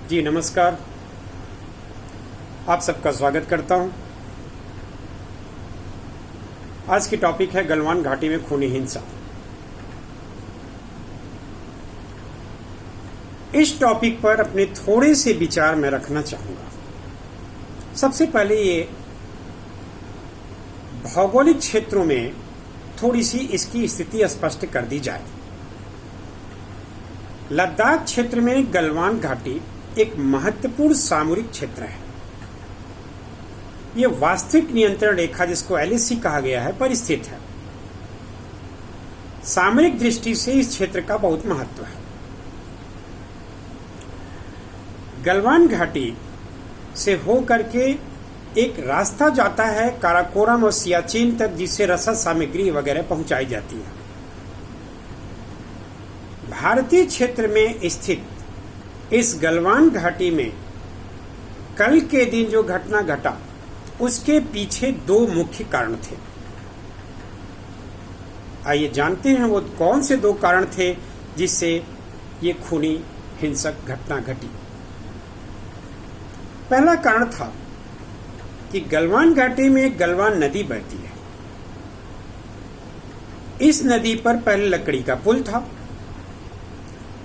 जी नमस्कार। आप सबका स्वागत करता हूं। आज की टॉपिक है गलवान घाटी में खूनी हिंसा। इस टॉपिक पर अपने थोड़े से विचार मैं रखना चाहूंगा। सबसे पहले ये भौगोलिक क्षेत्रों में थोड़ी सी इसकी स्थिति स्पष्ट कर दी जाए। लद्दाख क्षेत्र में गलवान घाटी एक महत्वपूर्ण सामरिक क्षेत्र है। यह वास्तविक नियंत्रण रेखा, जिसको एलएसी कहा गया है, पर स्थित है। सामरिक दृष्टि से इस क्षेत्र का बहुत महत्व है। गलवान घाटी से होकर के एक रास्ता जाता है काराकोरम और सियाचिन तक, जिससे रसद सामग्री वगैरह पहुंचाई जाती है। भारतीय क्षेत्र में स्थित इस गलवान घाटी में कल के दिन जो घटना घटा, उसके पीछे दो मुख्य कारण थे। आइए जानते हैं वो कौन से दो कारण थे जिससे ये खूनी हिंसक घटना घटी। पहला कारण था कि गलवान घाटी में गलवान नदी बहती है। इस नदी पर पहले लकड़ी का पुल था।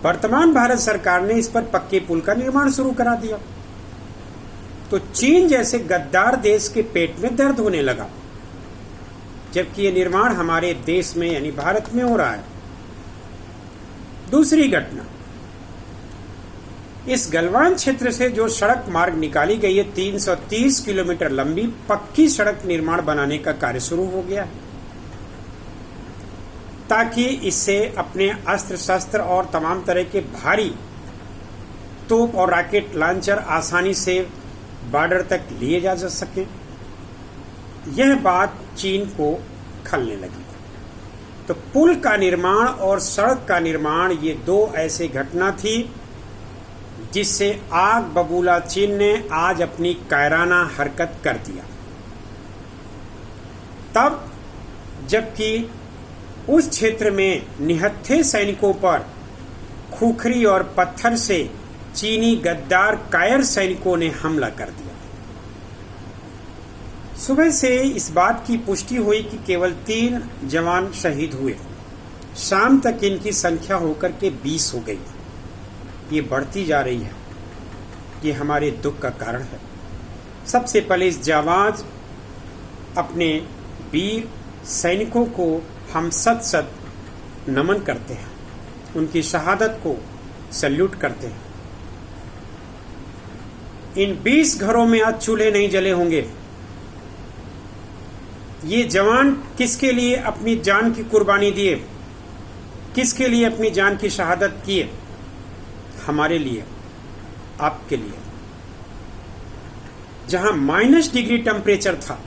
वर्तमान भारत सरकार ने इस पर पक्के पुल का निर्माण शुरू करा दिया, तो चीन जैसे गद्दार देश के पेट में दर्द होने लगा, जबकि यह निर्माण हमारे देश में यानी भारत में हो रहा है। दूसरी घटना, इस गलवान क्षेत्र से जो सड़क मार्ग निकाली गई है, 330 किलोमीटर लंबी पक्की सड़क निर्माण बनाने का कार्य शुरू हो गया है, ताकि इससे अपने अस्त्र शस्त्र और तमाम तरह के भारी तोप और रॉकेट लॉन्चर आसानी से बॉर्डर तक लिए जा सके। यह बात चीन को खलने लगी। तो पुल का निर्माण और सड़क का निर्माण, ये दो ऐसी घटना थी जिससे आग बबूला चीन ने आज अपनी कायराना हरकत कर दिया। तब जबकि उस क्षेत्र में निहत्थे सैनिकों पर खूखरी और पत्थर से चीनी गद्दार कायर सैनिकों ने हमला कर दिया। सुबह से इस बात की पुष्टि हुई कि केवल 3 जवान शहीद हुए। शाम तक इनकी संख्या होकर के 20 हो गई। ये बढ़ती जा रही है। ये हमारे दुख का कारण है। सबसे पहले इस जाबाज अपने वीर सैनिकों को हम सत नमन करते हैं, उनकी शहादत को सैल्यूट करते हैं। इन 20 घरों में आज चूल्हे नहीं जले होंगे। ये जवान किसके लिए अपनी जान की कुर्बानी दिए, किसके लिए अपनी जान की शहादत किए? हमारे लिए, आपके लिए। जहां -डिग्री टेम्परेचर था,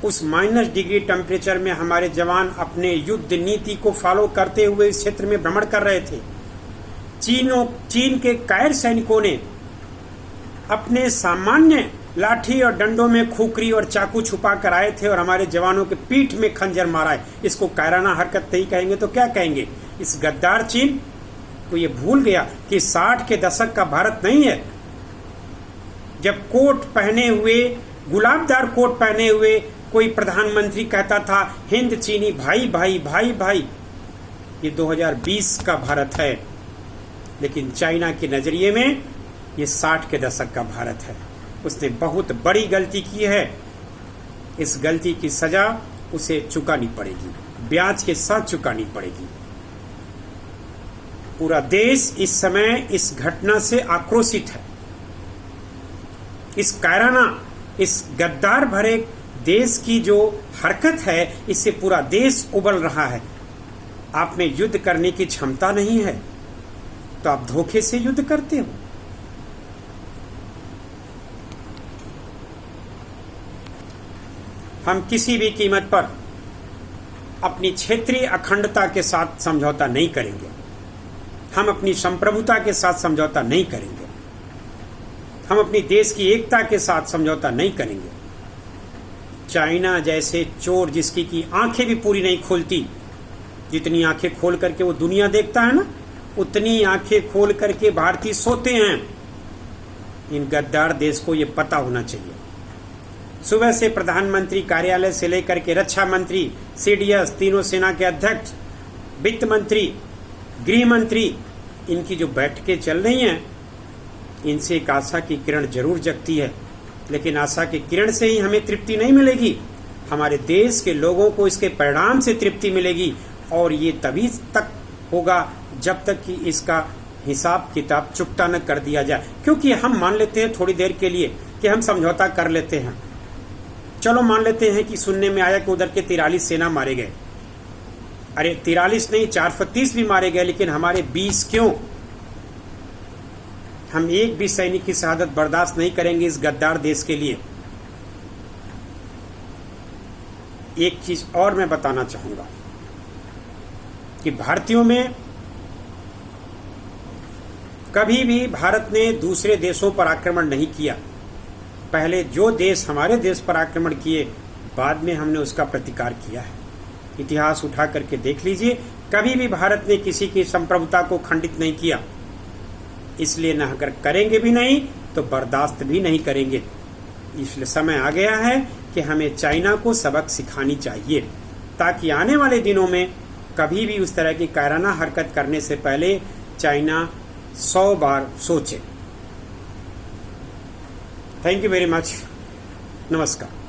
उस -डिग्री टेम्परेचर में हमारे जवान अपने युद्ध नीति को फॉलो करते हुए इस क्षेत्र में भ्रमण कर रहे थे। चीन के कायर सैनिकों ने अपने सामान्य लाठी और डंडों में खूखरी और चाकू छुपा कर आए थे और हमारे जवानों के पीठ में खंजर मारा है। इसको कायराना हरकत नहीं कहेंगे तो क्या कहेंगे? इस गद्दार चीन को ये भूल गया कि 60 के दशक का भारत नहीं है, जब कोट पहने हुए, गुलाबदार कोट पहने हुए कोई प्रधानमंत्री कहता था हिंद चीनी भाई भाई भाई भाई। ये 2020 का भारत है, लेकिन चाइना के नजरिए में ये 60 के दशक का भारत है। उसने बहुत बड़ी गलती की है। इस गलती की सजा उसे चुकानी पड़ेगी, ब्याज के साथ चुकानी पड़ेगी। पूरा देश इस समय इस घटना से आक्रोशित है। इस कायराना, इस गद्दार भरे देश की जो हरकत है, इससे पूरा देश उबल रहा है। आप में युद्ध करने की क्षमता नहीं है, तो आप धोखे से युद्ध करते हो। हम किसी भी कीमत पर अपनी क्षेत्रीय अखंडता के साथ समझौता नहीं करेंगे। हम अपनी संप्रभुता के साथ समझौता नहीं करेंगे। हम अपनी देश की एकता के साथ समझौता नहीं करेंगे। चाइना जैसे चोर, जिसकी की आंखें भी पूरी नहीं खोलती, जितनी आंखें खोल करके वो दुनिया देखता है ना, उतनी आंखें खोल करके भारतीय सोते हैं। इन गद्दार देश को ये पता होना चाहिए। सुबह से प्रधानमंत्री कार्यालय से लेकर के रक्षा मंत्री, सीडीएस, तीनों सेना के अध्यक्ष, वित्त मंत्री, गृह मंत्री, इनकी जो बैठकें चल रही हैं, इनसे एक आशा की किरण जरूर जगती है। लेकिन आशा की किरण से ही हमें तृप्ति नहीं मिलेगी, हमारे देश के लोगों को इसके परिणाम से तृप्ति मिलेगी। और ये तभी तक होगा जब तक कि इसका हिसाब किताब चुकता न कर दिया जाए। क्योंकि हम मान लेते हैं थोड़ी देर के लिए कि हम समझौता कर लेते हैं, चलो मान लेते हैं कि सुनने में आया कि उधर के 43 सेना मारे गए। अरे 43 नहीं, 430 भी मारे गए, लेकिन हमारे 20 क्यों? हम एक भी सैनिक की शहादत बर्दाश्त नहीं करेंगे इस गद्दार देश के लिए। एक चीज और मैं बताना चाहूंगा कि भारतीयों में कभी भी भारत ने दूसरे देशों पर आक्रमण नहीं किया। पहले जो देश हमारे देश पर आक्रमण किए, बाद में हमने उसका प्रतिकार किया है। इतिहास उठा करके देख लीजिए, कभी भी भारत ने किसी की संप्रभुता को खंडित नहीं किया। इसलिए न अगर करेंगे भी नहीं तो बर्दाश्त भी नहीं करेंगे। इसलिए समय आ गया है कि हमें चाइना को सबक सिखानी चाहिए, ताकि आने वाले दिनों में कभी भी उस तरह की कायराना हरकत करने से पहले चाइना 100 बार सोचे। Thank you very much. नमस्कार।